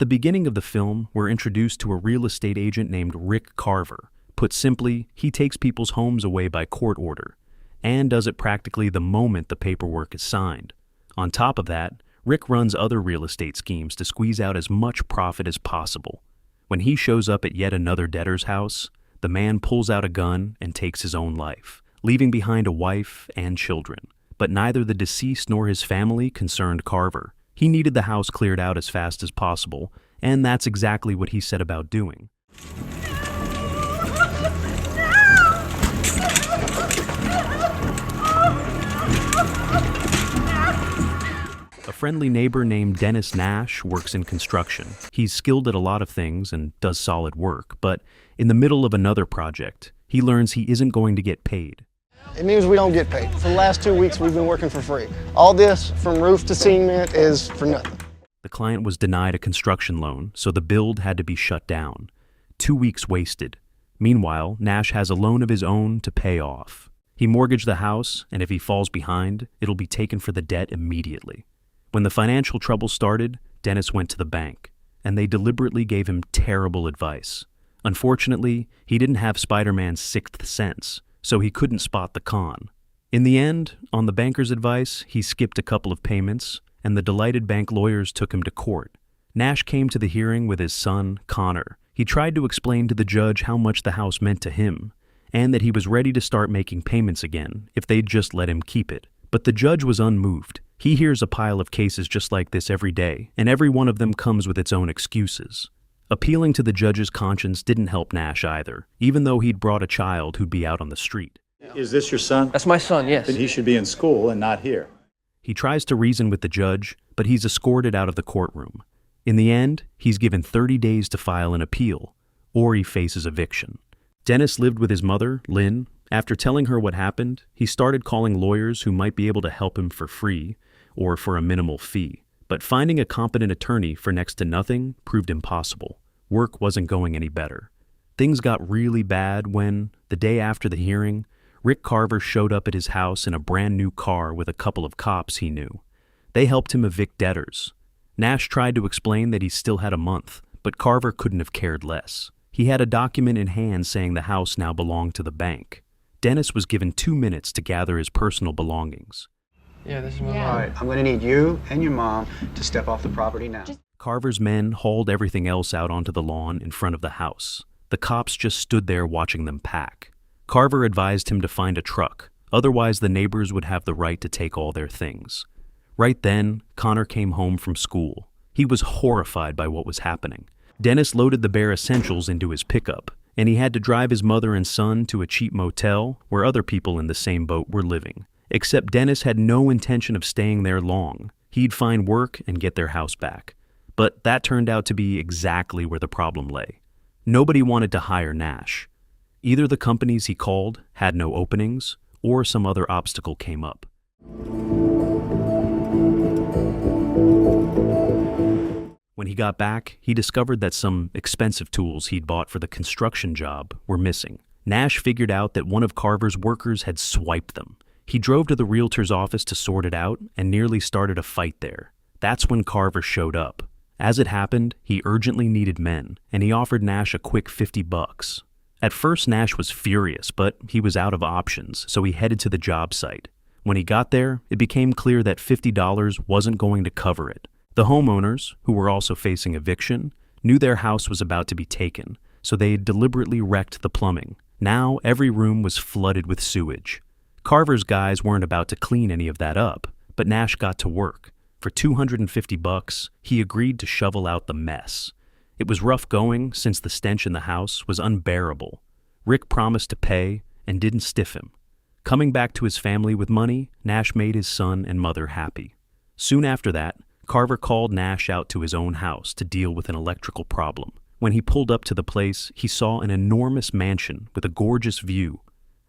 At the beginning of the film, we're introduced to a real estate agent named Rick Carver. Put simply, he takes people's homes away by court order, and does it practically the moment the paperwork is signed. On top of that, Rick runs other real estate schemes to squeeze out as much profit as possible. When he shows up at yet another debtor's house, the man pulls out a gun and takes his own life, leaving behind a wife and children. But neither the deceased nor his family concerned Carver. He needed the house cleared out as fast as possible, and that's exactly what he set about doing. A friendly neighbor named Dennis Nash works in construction. He's skilled at a lot of things and does solid work, but in the middle of another project, he learns he isn't going to get paid. It means we don't get paid. For the last 2 weeks, we've been working for free. All this, from roof to cement, is for nothing. The client was denied a construction loan, so the build had to be shut down. 2 weeks wasted. Meanwhile, Nash has a loan of his own to pay off. He mortgaged the house, and if he falls behind, it'll be taken for the debt immediately. When the financial trouble started, Dennis went to the bank, and they deliberately gave him terrible advice. Unfortunately, he didn't have Spider-Man's sixth sense, so he couldn't spot the con. In the end, on the banker's advice, he skipped a couple of payments, and the delighted bank lawyers took him to court. Nash came to the hearing with his son, Connor. He tried to explain to the judge how much the house meant to him, and that he was ready to start making payments again if they'd just let him keep it. But the judge was unmoved. He hears a pile of cases just like this every day, and every one of them comes with its own excuses. Appealing to the judge's conscience didn't help Nash either, even though he'd brought a child who'd be out on the street. Is this your son? That's my son, yes. Then he should be in school and not here. He tries to reason with the judge, but he's escorted out of the courtroom. In the end, he's given 30 days to file an appeal, or he faces eviction. Dennis lived with his mother, Lynn. After telling her what happened, he started calling lawyers who might be able to help him for free, or for a minimal fee. But finding a competent attorney for next to nothing proved impossible. Work wasn't going any better. Things got really bad when, the day after the hearing, Rick Carver showed up at his house in a brand new car with a couple of cops he knew. They helped him evict debtors. Nash tried to explain that he still had a month, but Carver couldn't have cared less. He had a document in hand saying the house now belonged to the bank. Dennis was given 2 minutes to gather his personal belongings. Yeah, this is my Yeah. mom. All right, I'm going to need you and your mom to step off the property now. Carver's men hauled everything else out onto the lawn in front of the house. The cops just stood there watching them pack. Carver advised him to find a truck, otherwise the neighbors would have the right to take all their things. Right then, Connor came home from school. He was horrified by what was happening. Dennis loaded the bare essentials into his pickup, and he had to drive his mother and son to a cheap motel where other people in the same boat were living. Except Dennis had no intention of staying there long. He'd find work and get their house back. But that turned out to be exactly where the problem lay. Nobody wanted to hire Nash. Either the companies he called had no openings, or some other obstacle came up. When he got back, he discovered that some expensive tools he'd bought for the construction job were missing. Nash figured out that one of Carver's workers had swiped them. He drove to the realtor's office to sort it out and nearly started a fight there. That's when Carver showed up. As it happened, he urgently needed men, and he offered Nash a quick $50. At first, Nash was furious, but he was out of options, so he headed to the job site. When he got there, it became clear that $50 wasn't going to cover it. The homeowners, who were also facing eviction, knew their house was about to be taken, so they had deliberately wrecked the plumbing. Now, every room was flooded with sewage. Carver's guys weren't about to clean any of that up, but Nash got to work. For $250, he agreed to shovel out the mess. It was rough going since the stench in the house was unbearable. Rick promised to pay and didn't stiff him. Coming back to his family with money, Nash made his son and mother happy. Soon after that, Carver called Nash out to his own house to deal with an electrical problem. When he pulled up to the place, he saw an enormous mansion with a gorgeous view.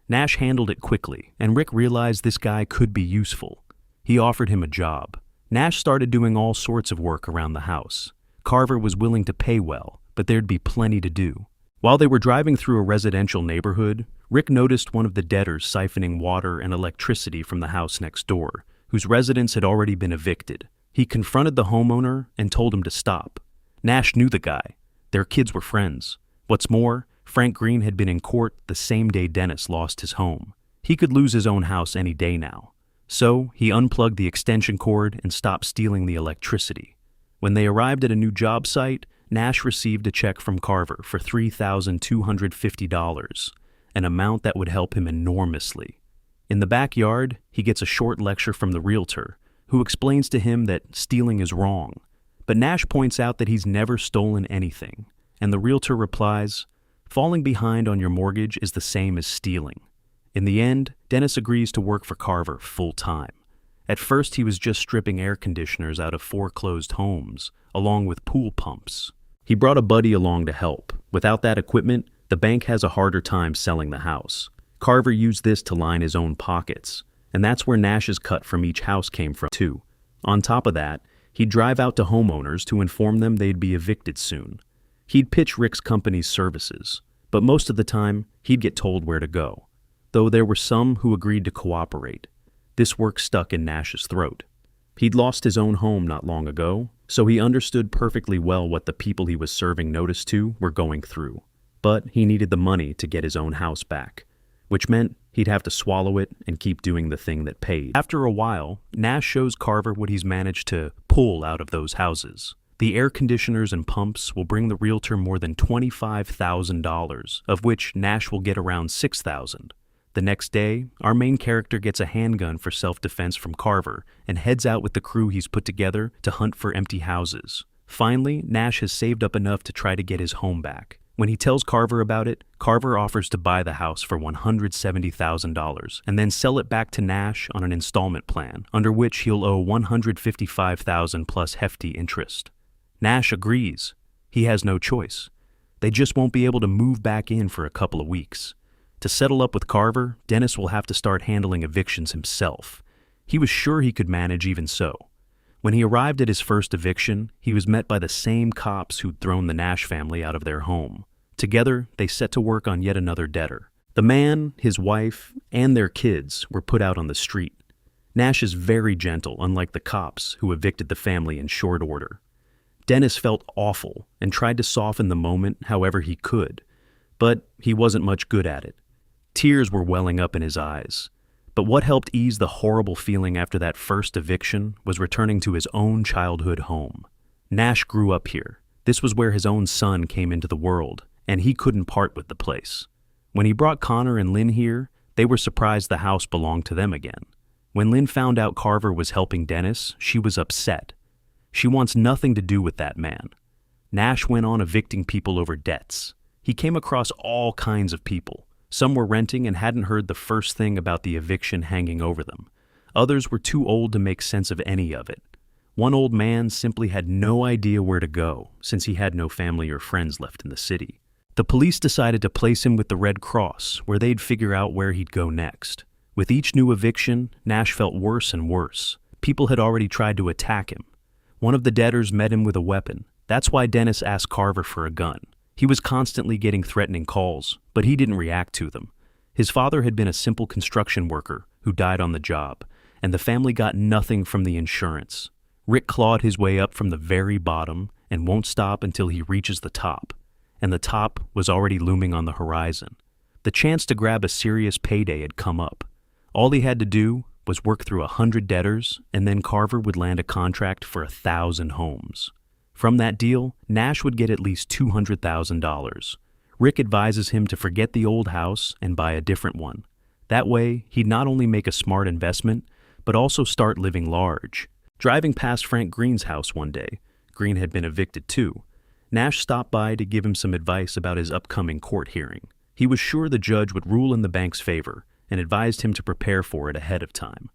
Nash handled it quickly, and Rick realized this guy could be useful. He offered him a job. Nash started doing all sorts of work around the house. Carver was willing to pay well, but there'd be plenty to do. While they were driving through a residential neighborhood, Rick noticed one of the debtors siphoning water and electricity from the house next door, whose residents had already been evicted. He confronted the homeowner and told him to stop. Nash knew the guy. Their kids were friends. What's more, Frank Green had been in court the same day Dennis lost his home. He could lose his own house any day now. So he unplugged the extension cord and stopped stealing the electricity. When they arrived at a new job site, Nash received a check from Carver for $3,250, an amount that would help him enormously. In the backyard, he gets a short lecture from the realtor, who explains to him that stealing is wrong. But Nash points out that he's never stolen anything, and the realtor replies, "Falling behind on your mortgage is the same as stealing." In the end, Dennis agrees to work for Carver full-time. At first, he was just stripping air conditioners out of foreclosed homes, along with pool pumps. He brought a buddy along to help. Without that equipment, the bank has a harder time selling the house. Carver used this to line his own pockets, and that's where Nash's cut from each house came from, too. On top of that, he'd drive out to homeowners to inform them they'd be evicted soon. He'd pitch Rick's company's services, but most of the time, he'd get told where to go, though there were some who agreed to cooperate. This work stuck in Nash's throat. He'd lost his own home not long ago, so he understood perfectly well what the people he was serving notice to were going through. But he needed the money to get his own house back, which meant he'd have to swallow it and keep doing the thing that paid. After a while, Nash shows Carver what he's managed to pull out of those houses. The air conditioners and pumps will bring the realtor more than $25,000, of which Nash will get around $6,000. The next day, our main character gets a handgun for self-defense from Carver and heads out with the crew he's put together to hunt for empty houses. Finally, Nash has saved up enough to try to get his home back. When he tells Carver about it, Carver offers to buy the house for $170,000 and then sell it back to Nash on an installment plan, under which he'll owe $155,000 plus hefty interest. Nash agrees. He has no choice. They just won't be able to move back in for a couple of weeks. To settle up with Carver, Dennis will have to start handling evictions himself. He was sure he could manage even so. When he arrived at his first eviction, he was met by the same cops who'd thrown the Nash family out of their home. Together, they set to work on yet another debtor. The man, his wife, and their kids were put out on the street. Nash is very gentle, unlike the cops who evicted the family in short order. Dennis felt awful and tried to soften the moment however he could, but he wasn't much good at it. Tears were welling up in his eyes. But what helped ease the horrible feeling after that first eviction was returning to his own childhood home. Nash grew up here. This was where his own son came into the world, and he couldn't part with the place. When he brought Connor and Lynn here, they were surprised the house belonged to them again. When Lynn found out Carver was helping Dennis, she was upset. She wants nothing to do with that man. Nash went on evicting people over debts. He came across all kinds of people. Some were renting and hadn't heard the first thing about the eviction hanging over them. Others were too old to make sense of any of it. One old man simply had no idea where to go, since he had no family or friends left in the city. The police decided to place him with the Red Cross, where they'd figure out where he'd go next. With each new eviction, Nash felt worse and worse. People had already tried to attack him. One of the debtors met him with a weapon. That's why Dennis asked Carver for a gun. He was constantly getting threatening calls, but he didn't react to them. His father had been a simple construction worker who died on the job, and the family got nothing from the insurance. Rick clawed his way up from the very bottom and won't stop until he reaches the top, and the top was already looming on the horizon. The chance to grab a serious payday had come up. All he had to do was work through 100 debtors, and then Carver would land a contract for 1,000 homes. From that deal, Nash would get at least $200,000. Rick advises him to forget the old house and buy a different one. That way, he'd not only make a smart investment, but also start living large. Driving past Frank Green's house one day, Green had been evicted too. Nash stopped by to give him some advice about his upcoming court hearing. He was sure the judge would rule in the bank's favor and advised him to prepare for it ahead of time.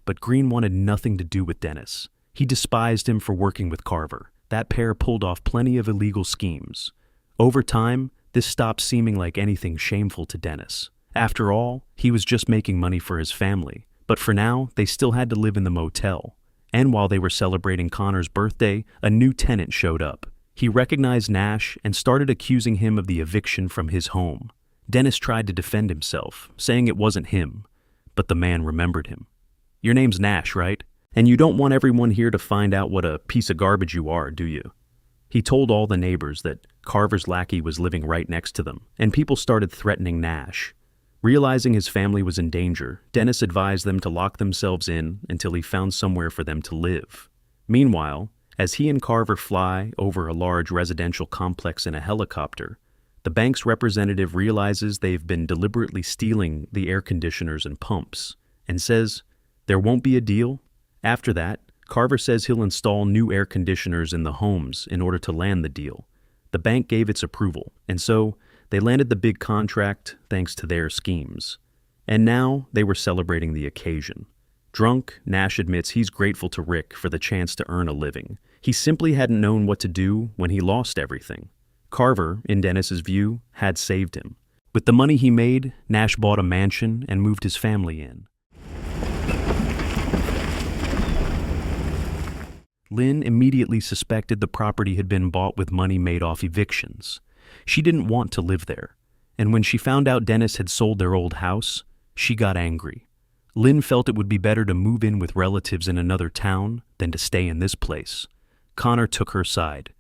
But Green wanted nothing to do with Dennis. He despised him for working with Carver. That pair pulled off plenty of illegal schemes. Over time, this stopped seeming like anything shameful to Dennis. After all, he was just making money for his family. But for now, they still had to live in the motel. And while they were celebrating Connor's birthday, a new tenant showed up. He recognized Nash and started accusing him of the eviction from his home. Dennis tried to defend himself, saying it wasn't him. But the man remembered him. "Your name's Nash, right? And you don't want everyone here to find out what a piece of garbage you are, do you?" He told all the neighbors that Carver's lackey was living right next to them, and people started threatening Nash. Realizing his family was in danger, Dennis advised them to lock themselves in until he found somewhere for them to live. Meanwhile, as he and Carver fly over a large residential complex in a helicopter, the bank's representative realizes they've been deliberately stealing the air conditioners and pumps, and says, "There won't be a deal." After that, Carver says he'll install new air conditioners in the homes in order to land the deal. The bank gave its approval, and so they landed the big contract thanks to their schemes. And now they were celebrating the occasion. Drunk, Nash admits he's grateful to Rick for the chance to earn a living. He simply hadn't known what to do when he lost everything. Carver, in Dennis's view, had saved him. With the money he made, Nash bought a mansion and moved his family in. Lynn immediately suspected the property had been bought with money made off evictions. She didn't want to live there, and when she found out Dennis had sold their old house, she got angry. Lynn felt it would be better to move in with relatives in another town than to stay in this place. Connor took her side.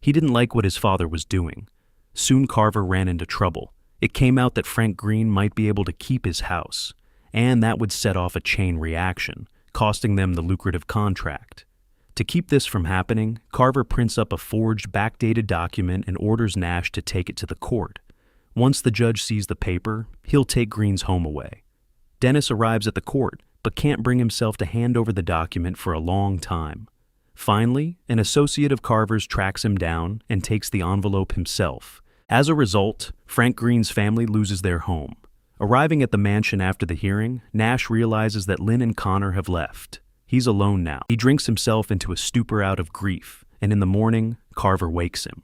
He didn't like what his father was doing. Soon Carver ran into trouble. It came out that Frank Green might be able to keep his house, and that would set off a chain reaction, costing them the lucrative contract. To keep this from happening, Carver prints up a forged, backdated document and orders Nash to take it to the court. Once the judge sees the paper, he'll take Green's home away. Dennis arrives at the court, but can't bring himself to hand over the document for a long time. Finally, an associate of Carver's tracks him down and takes the envelope himself. As a result, Frank Green's family loses their home. Arriving at the mansion after the hearing, Nash realizes that Lynn and Connor have left. He's alone now. He drinks himself into a stupor out of grief, and in the morning, Carver wakes him.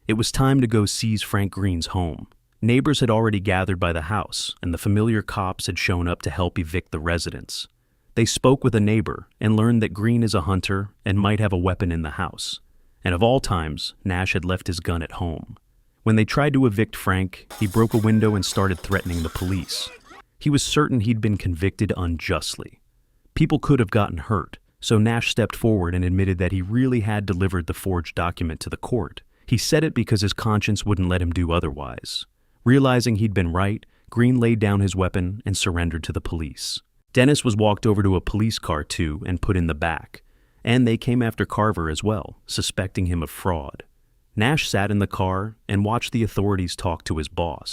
It was time to go seize Frank Green's home. Neighbors had already gathered by the house, and the familiar cops had shown up to help evict the residents. They spoke with a neighbor and learned that Green is a hunter and might have a weapon in the house. And of all times, Nash had left his gun at home. When they tried to evict Frank, he broke a window and started threatening the police. He was certain he'd been convicted unjustly. People could have gotten hurt, so Nash stepped forward and admitted that he really had delivered the forged document to the court. He said it because his conscience wouldn't let him do otherwise. Realizing he'd been right, Green laid down his weapon and surrendered to the police. Dennis was walked over to a police car too and put in the back, and they came after Carver as well, suspecting him of fraud. Nash sat in the car and watched the authorities talk to his boss.